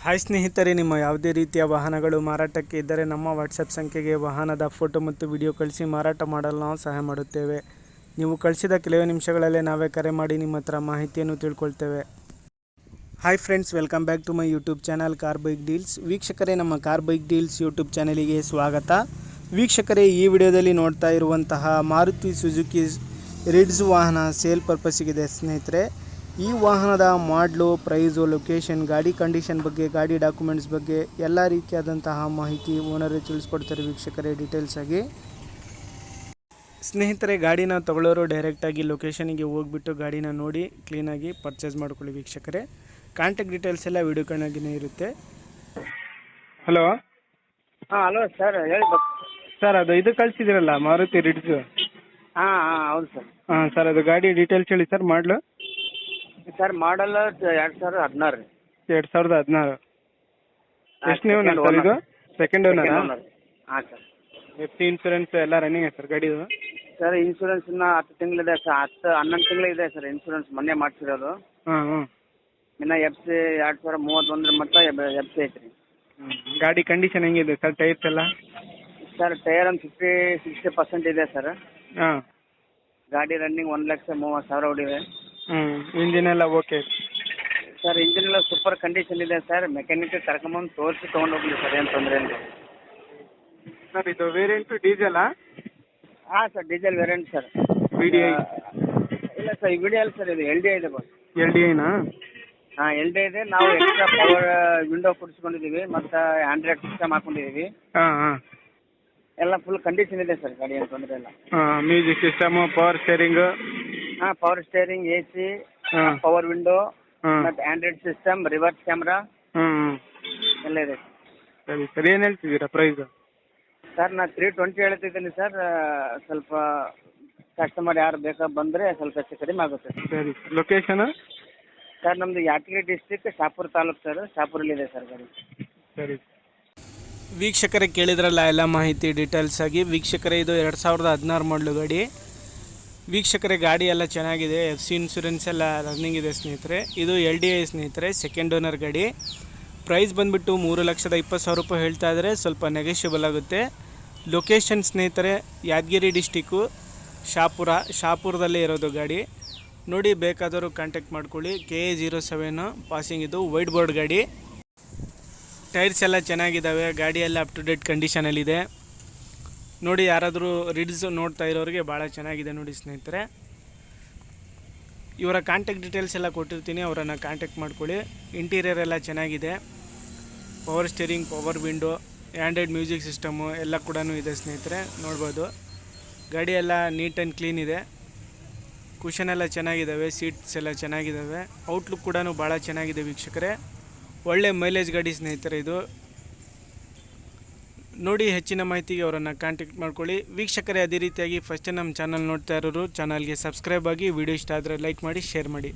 Hi ಸ್ನೇಹಿತರೆ, ನಿಮ್ಮ ಯಾವುದೇ ರೀತಿಯ ವಾಹನಗಳು ಮಾರಾಟಕ್ಕೆ ಇದ್ದರೆ ನಮ್ಮ ವಾಟ್ಸಪ್ ಸಂಖ್ಯೆಗೆ ವಾಹನದ ಫೋಟೋ ಮತ್ತು ವಿಡಿಯೋ ಕಳಿಸಿ ಮಾರಾಟ ಮಾಡಲು ನಾವು ಸಹಾಯ ಮಾಡುತ್ತೇವೆ. ನೀವು ಕಳಿಸಿದ ಕೆಲವೇ ನಿಮಿಷಗಳಲ್ಲೇ ನಾವೇ ಕರೆ ಮಾಡಿ ನಿಮ್ಮ ಹತ್ರ ಮಾಹಿತಿಯನ್ನು ತಿಳ್ಕೊಳ್ತೇವೆ. Hi friends, welcome back to my YouTube channel car bike deals. ವೀಕ್ಷಕರೇ, ನಮ್ಮ ಕಾರ್ ಬೈಕ್ ಡೀಲ್ಸ್ ಯೂಟ್ಯೂಬ್ ಚಾನಲಿಗೆ ಸ್ವಾಗತ. ವೀಕ್ಷಕರೇ, ಈ ವಿಡಿಯೋದಲ್ಲಿ ನೋಡ್ತಾ ಇರುವಂತಹ ಮಾರುತಿ ಸುಜುಕಿ ರಿಡ್ಜ್ ವಾಹನ ಸೇಲ್ ಪರ್ಪಸ್ಸಿಗಿದೆ ಸ್ನೇಹಿತರೆ. ಈ ವಾಹನದ ಮಾಡಲು, ಪ್ರೈಸು, ಲೊಕೇಶನ್, ಗಾಡಿ ಕಂಡೀಷನ್ ಬಗ್ಗೆ, ಗಾಡಿ ಡಾಕ್ಯುಮೆಂಟ್ಸ್ ಬಗ್ಗೆ ಎಲ್ಲ ರೀತಿಯಾದಂತಹ ಮಾಹಿತಿ ಓನರೇ ತಿಳಿಸ್ಕೊಡ್ತಾರೆ ವೀಕ್ಷಕರೇ ಡೀಟೇಲ್ಸ್ ಆಗಿ. ಸ್ನೇಹಿತರೆ, ಗಾಡಿನ ತಗೊಳ್ಳೋರು ಡೈರೆಕ್ಟಾಗಿ ಲೊಕೇಶನಿಗೆ ಹೋಗ್ಬಿಟ್ಟು ಗಾಡಿನ ನೋಡಿ ಕ್ಲೀನಾಗಿ ಪರ್ಚೇಸ್ ಮಾಡ್ಕೊಳ್ಳಿ ವೀಕ್ಷಕರೇ. ಕಾಂಟ್ಯಾಕ್ಟ್ ಡೀಟೇಲ್ಸ್ ಎಲ್ಲ ವಿಡಿಯೋ ಕಣ್ಣಾಗಿನೇ ಇರುತ್ತೆ. ಹಲೋ ಹಲೋ ಸರ್, ಹೇಳಿ ಸರ್, ಅದು ಇದು ಕಳಿಸಿದಿರಲ್ಲ ಮಾರುತಿ ರಿಡ್ಜ್. ಹೌದು ಸರ್. ಸರ್, ಅದು ಗಾಡಿ ಡೀಟೇಲ್ಸ್ ಹೇಳಿ ಸರ್. ಮಾಡಲು ಸರ್, ಮಾಡಲ್ 2016 ರೀ. 2016. ಎಷ್ಟು ನೀವು ಸರ್ ಇದು? Second owner. ಹಾಂ ಸರ್. ಎಫ್ ಸಿ ಇನ್ಸೂರೆನ್ಸ್ ಎಲ್ಲ ರನ್ನಿಂಗ್ ಸರ್ ಗಾಡಿದು? ಸರ್, ಇನ್ಶೂರೆನ್ಸ್ ಇನ್ನು 10 ತಿಂಗಳಿದೆ ಸರ್. 11 ತಿಂಗಳು ಇದೆ ಸರ್ ಇನ್ಶೂರೆನ್ಸ್, ಮೊನ್ನೆ ಮಾಡಿಸಿರೋದು. ಇನ್ನು ಎಫ್ ಸಿ 2031 ಮಟ್ಟ ಎಫ್ ಸಿ ಐತ್ರಿ. ಗಾಡಿ ಕಂಡೀಷನ್ ಹೆಂಗಿದೆ ಸರ್? ಟೈರ್ಸ್ ಎಲ್ಲ? ಸರ್, ಟೈರ್ ಒಂದು 50-60% ಇದೆ ಸರ್. ಹಾಂ. ಗಾಡಿ ರನ್ನಿಂಗ್ 1,30,000 ಹೊಡಿದೆ. ಇಂಜಿನ್ ಎಲ್ಲ ಓಕೆ ಸರ್? ಇಂಜಿನ್ ಎಲ್ಲ ಸೂಪರ್ ಕಂಡೀಷನ್ ಇದೆ ಸರ್. ಮೆಕ್ಯಾನಿಕ್ ಕರ್ಕೊಂಬಂದು ತೋರಿಸಿ ತೊಗೊಂಡೋಗ್ಲಿ ಸರ್, ಏನು ತೊಂದರೆ ಇಲ್ಲ ಸರ್. ಇದು ವೇರಿಯಂಟು ಡೀಸೆಲಾ? ಹಾಂ sir, diesel variant sir. V D I? ಇಲ್ಲ ಸರ್, ಈ ವಿಡಿಯೋ ಅಲ್ಲ ಸರ್, ಇದು LDI ಇದೆ ಬಸ್. LDIನಾ? ಹಾಂ, LDI ಇದೆ. ನಾವು ಎಕ್ಸ್ಟ್ರಾ ಪವರ್ ವಿಂಡೋ ಕೊಡಿಸ್ಕೊಂಡಿದ್ದೀವಿ ಮತ್ತು ಆಂಡ್ರಾಯ್ಡ್ ಸಿಸ್ಟಮ್ ಹಾಕೊಂಡಿದ್ದೀವಿ. ಹಾಂ. ಎಲ್ಲ ಫುಲ್ ಕಂಡೀಷನ್ ಇದೆ ಸರ್, ಗಾಡಿ ಏನು ತೊಂದರೆ ಇಲ್ಲ. Music system, power steering? Power steering, AC, power window ಮತ್ತು ಆಂಡ್ರಾಯ್ಡ್ ಸಿಸ್ಟಮ್, ರಿವರ್ಸ್ ಕ್ಯಾಮ್ರಾ ಎಲ್ಲ ಇದೆ. ಸರಿ ಸರ್, ಏನು ಹೇಳ್ತಿದ್ದೀರಾ ಪ್ರೈಸು? ಸರ್, ನಾನು 320 ಹೇಳ್ತಿದ್ದೀನಿ ಸರ್. ಸ್ವಲ್ಪ ಕಸ್ಟಮರ್ ಯಾರು ಬೇಕಾ ಬಂದರೆ ಸ್ವಲ್ಪ ಹೆಚ್ಚು ಕಡಿಮೆ ಆಗುತ್ತೆ. ಸರಿ. ಲೊಕೇಶನು? ಸರ್, ನಮ್ಮದು ಯಾದಗಿರಿ ಡಿಸ್ಟಿಕ್, ಶಾಪುರ ತಾಲೂಕು ಸರ್. ಶಾಪುರಲ್ಲಿದೆ ಸರ್ ಗಾಡಿ. ಸರಿ. ವೀಕ್ಷಕರೇ, ಕೇಳಿದ್ರಲ್ಲ ಎಲ್ಲ ಮಾಹಿತಿ ಡೀಟೇಲ್ಸ್ ಆಗಿ. ವೀಕ್ಷಕರೇ, ಇದು 2016 ಮಾಡಲು ಗಾಡಿ. ವೀಕ್ಷಕರೇ, ಗಾಡಿ ಎಲ್ಲ ಚೆನ್ನಾಗಿದೆ. ಎಫ್ ಸಿ ಇನ್ಸೂರೆನ್ಸ್ ಎಲ್ಲ ರನ್ನಿಂಗ್ ಇದೆ ಸ್ನೇಹಿತರೆ. ಇದು LDI ಸ್ನೇಹಿತರೆ, ಸೆಕೆಂಡ್ ಓನರ್ ಗಾಡಿ. ಪ್ರೈಸ್ ಬಂದುಬಿಟ್ಟು 3,20,000 ರೂಪಾಯಿ ಹೇಳ್ತಾ ಇದ್ದಾರೆ. ಸ್ವಲ್ಪ ನೆಗೋಷಿಯಬಲ್ ಆಗುತ್ತೆ. ಲೊಕೇಶನ್ ಸ್ನೇಹಿತರೆ, ಯಾದಗಿರಿ ಡಿಸ್ಟಿಕ್ಕು, ಶಾಪುರದಲ್ಲೇ ಇರೋದು ಗಾಡಿ. ನೋಡಿ, ಬೇಕಾದರೂ ಕಾಂಟ್ಯಾಕ್ಟ್ ಮಾಡ್ಕೊಳ್ಳಿ. KA 07 passing. ಇದು ವೈಟ್ ಬೋರ್ಡ್ ಗಾಡಿ. ಟೈರ್ಸ್ ಎಲ್ಲ ಚೆನ್ನಾಗಿದ್ದಾವೆ. ಗಾಡಿ ಎಲ್ಲ ಅಪ್ ಟು ಡೇಟ್ ಕಂಡೀಷನಲ್ಲಿದೆ. ನೋಡಿ, ಯಾರಾದರೂ ರಿಡ್ಸ್ ನೋಡ್ತಾ ಇರೋರಿಗೆ ಭಾಳ ಚೆನ್ನಾಗಿದೆ ನೋಡಿ ಸ್ನೇಹಿತರೆ. ಇವರ ಕಾಂಟ್ಯಾಕ್ಟ್ ಡೀಟೇಲ್ಸ್ ಎಲ್ಲ ಕೊಟ್ಟಿರ್ತೀನಿ, ಅವರನ್ನು ಕಾಂಟ್ಯಾಕ್ಟ್ ಮಾಡ್ಕೊಳ್ಳಿ. ಇಂಟೀರಿಯರ್ ಎಲ್ಲ ಚೆನ್ನಾಗಿದೆ. Power steering, power window, Android music system ಎಲ್ಲ ಕೂಡ ಇದೆ ಸ್ನೇಹಿತರೆ. ನೋಡ್ಬೋದು, ಗಾಡಿ ಎಲ್ಲ ನೀಟ್ ಆ್ಯಂಡ್ ಕ್ಲೀನ್ ಇದೆ. ಕುಷನ್ ಎಲ್ಲ ಚೆನ್ನಾಗಿದ್ದಾವೆ. ಸೀಟ್ಸ್ ಎಲ್ಲ ಚೆನ್ನಾಗಿದ್ದಾವೆ. ಔಟ್ಲುಕ್ ಕೂಡ ಭಾಳ ಚೆನ್ನಾಗಿದೆ ವೀಕ್ಷಕರೇ. ಒಳ್ಳೆ ಮೈಲೇಜ್ ಗಾಡಿ ಸ್ನೇಹಿತರೆ ಇದು. ನೋಡಿ, ಹೆಚ್ಚಿನ ಮಾಹಿತಿಗೆ ಅವರನ್ನು ಕಾಂಟ್ಯಾಕ್ಟ್ ಮಾಡ್ಕೊಳ್ಳಿ ವೀಕ್ಷಕರೇ. ಅದೇ ರೀತಿಯಾಗಿ ಫಸ್ಟ್ ನಮ್ಮ ಚಾನಲ್ ನೋಡ್ತಾ ಇರೋರು ಚಾನಲ್ಗೆ ಸಬ್ಸ್ಕ್ರೈಬ್ ಆಗಿ, ವಿಡಿಯೋ ಇಷ್ಟ ಆದರೆ ಲೈಕ್ ಮಾಡಿ, ಶೇರ್ ಮಾಡಿ.